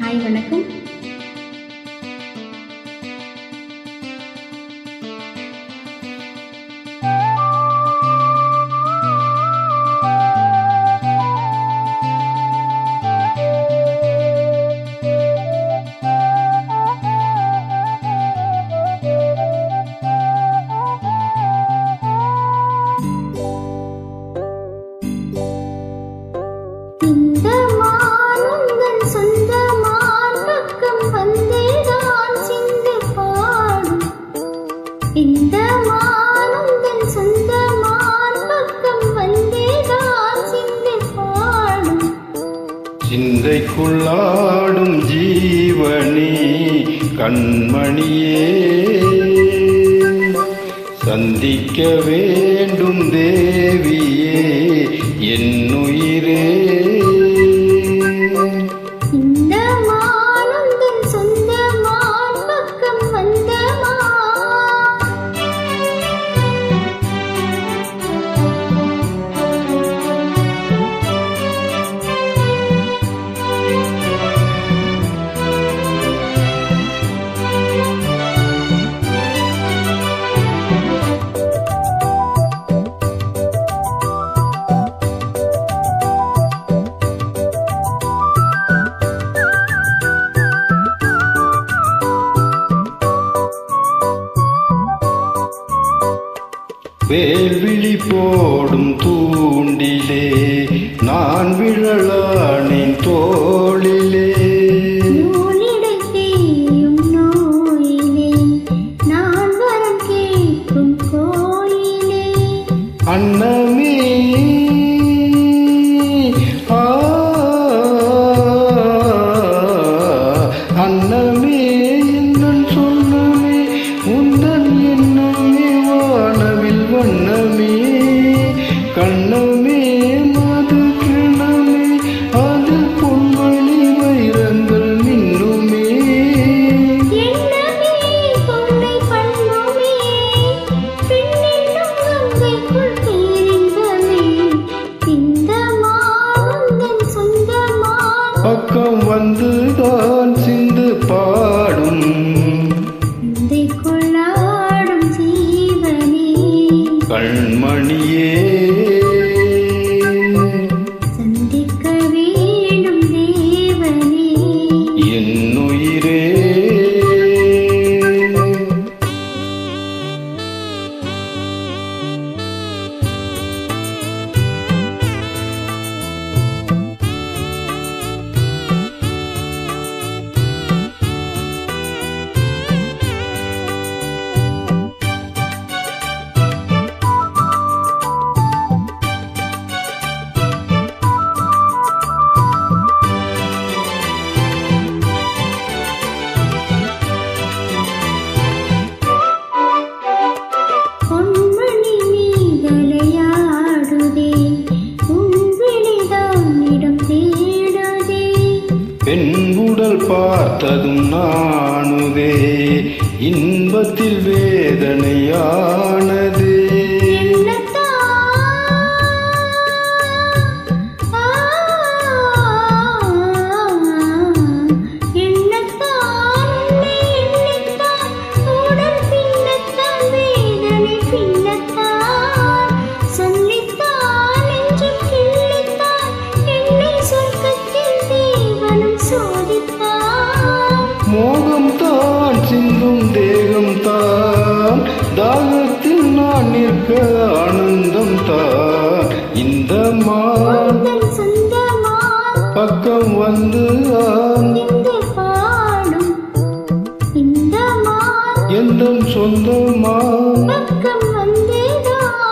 Hi வணக்கம். இந்த மானுந்தன் சொந்தமான் பக்கம் வந்தேதான் சிந்து பாடும். இந்த மானுந்தன் சொந்தமான் பக்கம் வந்தேதான் சிந்து பாடும். சிந்தைக்குள்ளாடும் ஜீவனே கண்மணியே, சந்திக்க வேண்டும் தேவியே என்னுயிரே. இந்த மானுந்தன் சொந்தமான் பக்கம் வந்தமா. வேல்விழி போடும் தூண்டிலே நான் விழலானேன் தோளிலே. நூலிடை தேயும் நோயிலே நான் வரம் கேட்கும் கோயிலே. அன்னமே அன்னமே என்னன் சொன்னமே உந்தன் எண்ணமே வானவில் வண்ணமே கண்ணமே மது கிணமே அது பொன்மணி வைரங்கள் மின்னுமே. எண்ணமே கொள்ளை பண்ணுமே பெண்ணென்னும் கங்கைக்குள் பேரின்பமே. இந்த மானுந்தன் சொந்தமான் பக்கம் வந்துதான் சிந்து பாடும். இந்த கொள்ளாடும் ஜீவனே கண்மணியே, சந்திக்க வேண்டும் தேவனே என்னுயிரே. பொன்மணி நீதலையாடுதே உன் விழிதானிடம் தேடுதே. பெண்குடல் பார்த்ததும் நாணுதே இன்பத்தில் வேதனையானது. மோகம் தான் சிந்தும் தேகம் தான் தாகத்தில் நான் நிற்க ஆனந்தம் தான். இந்த பக்கம் வந்து எந்த சொந்தமா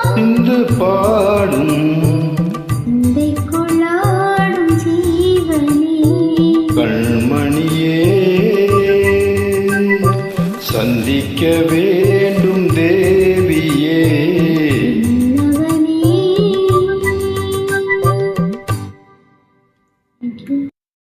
சிந்து பாடும். கண்மணியே, சந்திக்க வேண்டும்